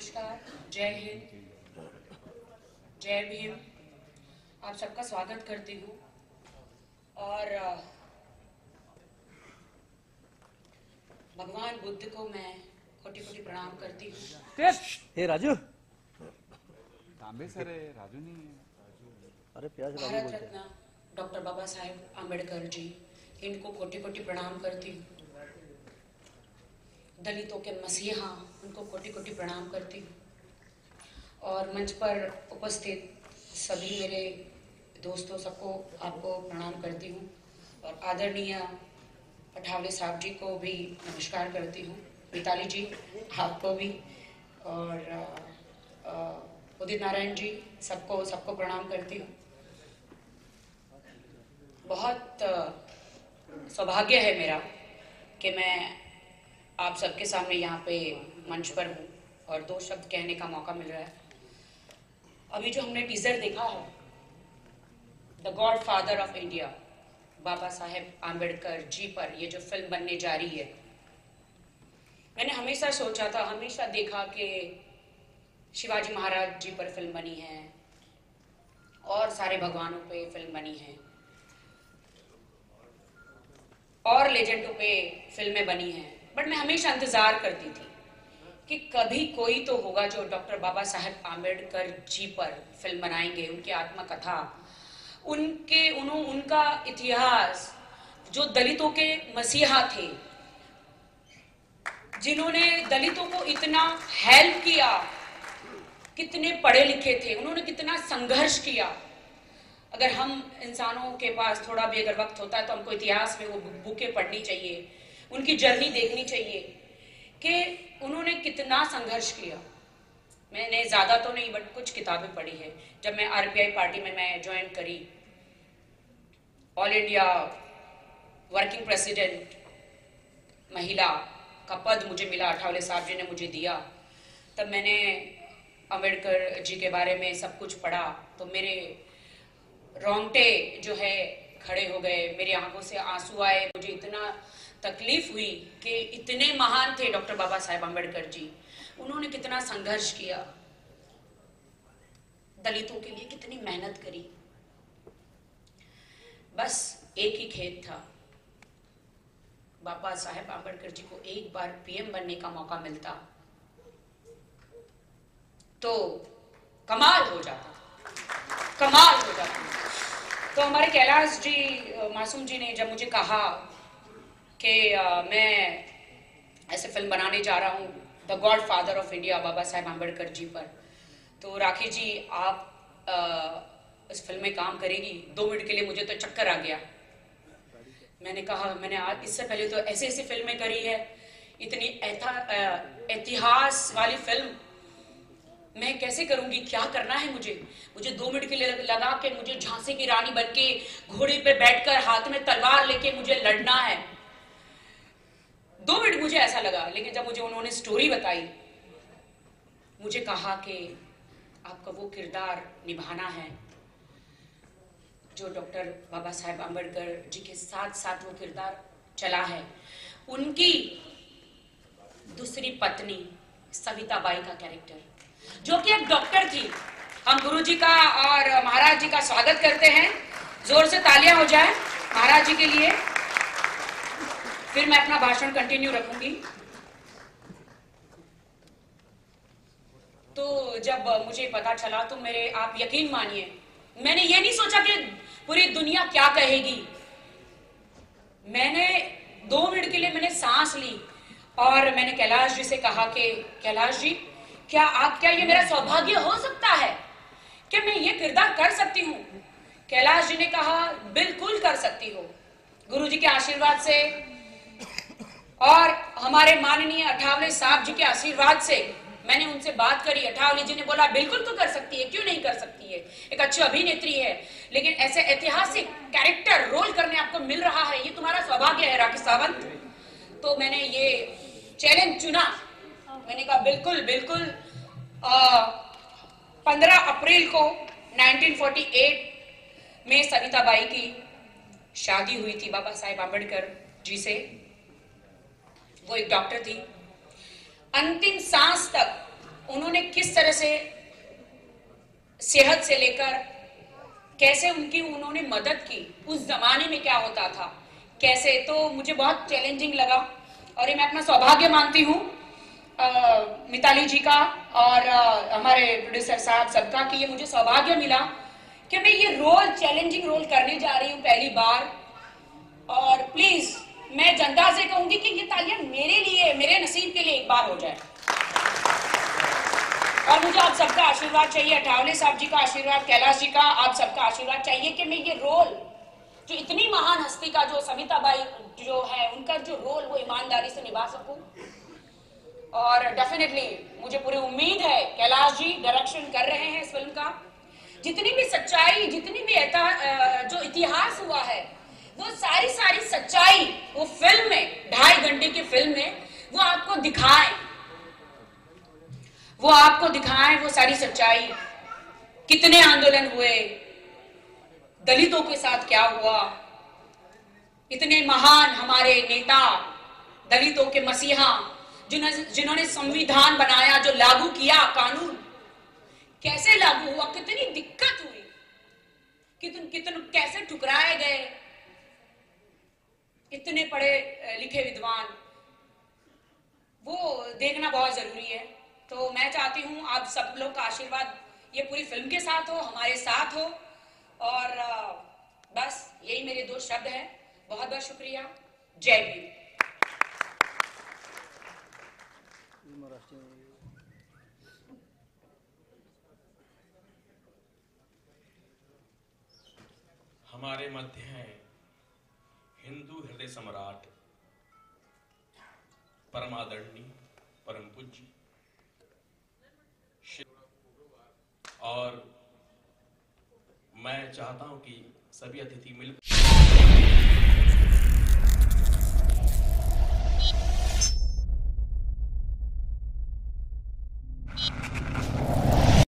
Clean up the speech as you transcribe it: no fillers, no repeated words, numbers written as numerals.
नमस्कार, जय हिंद, जय भीम। आप सबका स्वागत करती हूँ और भगवान बुद्ध को मैं कोटि कोटि प्रणाम करती हूँ। हे राजू, तांबे सर है, राजू नहीं है। अरे प्याज राजू भारत बोलते रत्न हैं। डॉक्टर बाबा साहेब आम्बेडकर जी, इनको कोटि कोटि प्रणाम करती हूँ। दलितों के मसीहा, उनको कोटि कोटि प्रणाम करती हूँ। और मंच पर उपस्थित सभी मेरे दोस्तों सबको आपको प्रणाम करती हूँ और आदरणीय अठावले साहब जी को भी नमस्कार करती हूँ। मिताली जी आपको भी और उदित नारायण जी सबको प्रणाम करती हूँ। बहुत सौभाग्य है मेरा कि मैं आप सबके सामने यहाँ पे मंच पर हूँ और दो शब्द कहने का मौका मिल रहा है। अभी जो हमने टीजर देखा है, the godfather of India, Baba Saheb Ambedkar ji पर ये जो फिल्म बनने जा रही है, मैंने हमेशा सोचा था, हमेशा देखा कि शिवाजी महाराज जी पर फिल्म बनी है और सारे भगवानों पे फिल्म बनी है और लेजेंडों पे फिल्में बनी हैं, बट मैं हमेशा इंतजार करती थी कि कभी कोई तो होगा जो डॉक्टर बाबा साहेब आम्बेडकर जी पर फिल्म बनाएंगे, उनकी आत्मकथा, उनका इतिहास, जो दलितों के मसीहा थे, जिन्होंने दलितों को इतना हेल्प किया, कितने पढ़े लिखे थे, उन्होंने कितना संघर्ष किया। अगर हम इंसानों के पास थोड़ा भी अगर वक्त होता है तो हमको इतिहास में वो बुकें पढ़नी चाहिए, उनकी जर्नी देखनी चाहिए कि उन्होंने कितना संघर्ष किया। मैंने ज़्यादा तो नहीं बट कुछ किताबें पढ़ी है। जब मैं आरपीआई पार्टी में मैं ज्वाइन करी, ऑल इंडिया वर्किंग प्रेसिडेंट महिला का पद मुझे मिला, अठावले साहब जी ने मुझे दिया, तब मैंने अम्बेडकर जी के बारे में सब कुछ पढ़ा तो मेरे रोंगटे जो है खड़े हो गए, मेरी आंखों से आंसू आए। मुझे इतना तकलीफ हुई कि इतने महान थे डॉक्टर बाबा साहेब आम्बेडकर जी, उन्होंने कितना संघर्ष किया, दलितों के लिए कितनी मेहनत करी। बस एक ही खेत था, बाबा साहेब आम्बेडकर जी को एक बार पीएम बनने का मौका मिलता तो कमाल हो जाता, कमाल हो जाता। तो हमारे कैलाश जी, मासूम जी ने जब मुझे कहा कि मैं ऐसे फिल्म बनाने जा रहा हूँ the godfather of India Baba Saheb Ambedkar ji पर, तो राखी जी आप इस फिल्म में काम करेगी। 2 मिनट के लिए मुझे तो चक्कर आ गया। मैंने कहा, मैंने आज इससे पहले तो ऐसे ऐसी फिल्में करी है, इतनी इतिहास वाली फिल्म मैं कैसे करूंगी, क्या करना है मुझे 2 मिनट के लिए लगा कि मुझे झांसी की रानी बनके घोड़े पे बैठकर हाथ में तलवार लेके मुझे लड़ना है। 2 मिनट मुझे ऐसा लगा, लेकिन जब मुझे उन्होंने स्टोरी बताई, मुझे कहा कि आपका वो किरदार निभाना है जो डॉक्टर बाबा साहेब आम्बेडकर जी के साथ साथ वो किरदार चला है। उनकी दूसरी पत्नी सविता बाई का कैरेक्टर, जो कि एक डॉक्टर थी। हम गुरुजी का और महाराज जी का स्वागत करते हैं, जोर से तालियां हो जाए महाराज जी के लिए। फिर मैं अपना भाषण कंटिन्यू रखूंगी। तो जब मुझे पता चला तो आप यकीन मानिए, मैंने ये नहीं सोचा कि पूरी दुनिया क्या कहेगी। मैंने 2 मिनट के लिए मैंने सांस ली और मैंने कैलाश जी से कहा कि कैलाश जी, क्या ये मेरा सौभाग्य हो सकता है कि मैं ये किरदार कर सकती हूँ? कैलाश जी ने कहा, बिल्कुल कर सकती हो, गुरुजी के आशीर्वाद से और हमारे माननीय अठावले साहब जी के आशीर्वाद से। मैंने उनसे बात करी, अठावले जी ने बोला बिल्कुल तो कर सकती है, क्यों नहीं कर सकती है, एक अच्छी अभिनेत्री है, लेकिन ऐसे ऐतिहासिक कैरेक्टर रोल करने आपको मिल रहा है, ये तुम्हारा सौभाग्य है राकेश सावंत। तो मैंने ये चैलेंज चुना। मैंने कहा बिल्कुल बिल्कुल। 15 अप्रैल को 1948 में सविता बाई की शादी हुई थी बाबा साहेब आम्बेडकर जी से। वो एक डॉक्टर थी। अंतिम सांस तक उन्होंने किस तरह से सेहत से लेकर कैसे उन्होंने मदद की, उस जमाने में क्या होता था कैसे, तो मुझे बहुत चैलेंजिंग लगा। और ये मैं अपना सौभाग्य मानती हूँ मिताली जी का और हमारे प्रोड्यूसर साहब सबका, कि ये मुझे सौभाग्य मिला कि मैं ये रोल, चैलेंजिंग रोल करने जा रही हूँ पहली बार। और प्लीज मैं जनता से कहूंगी कि ये तालियां मेरे लिए, मेरे नसीब के लिए एक बार हो जाए। और मुझे आप सबका आशीर्वाद चाहिए, अठावले साहब जी का आशीर्वाद, कैलाश जी का, आप सबका आशीर्वाद चाहिए कि मैं ये रोल, जो इतनी महान हस्ती का, जो सविता बाई जो है, उनका जो रोल वो ईमानदारी से निभा सकूं। और डेफिनेटली मुझे पूरी उम्मीद है कैलाश जी डायरेक्शन कर रहे हैं इस फिल्म का। जितनी भी सच्चाई, जितनी भी जो इतिहास हुआ है, वो सारी सच्चाई वो फिल्म में, 2.5 घंटे की फिल्म में वो आपको दिखाएं, वो सारी सच्चाई। कितने आंदोलन हुए, दलितों के साथ क्या हुआ, इतने महान हमारे नेता, दलितों के मसीहा, जिन्होंने संविधान बनाया, जो लागू किया कानून, कैसे लागू हुआ, कितनी दिक्कत हुई, कितने कैसे ठुकराए गए इतने पढ़े लिखे विद्वान, वो देखना बहुत जरूरी है। तो मैं चाहती हूं आप सब लोग का आशीर्वाद ये पूरी फिल्म के साथ हो, हमारे साथ हो। और बस यही मेरे 2 शब्द हैं। बहुत बहुत शुक्रिया। जय भीम। हमारे मध्य हैं हिंदू हृदय सम्राट, परमादरणीय परम पूज्य, और मैं चाहता हूं कि सभी अतिथि मिलकर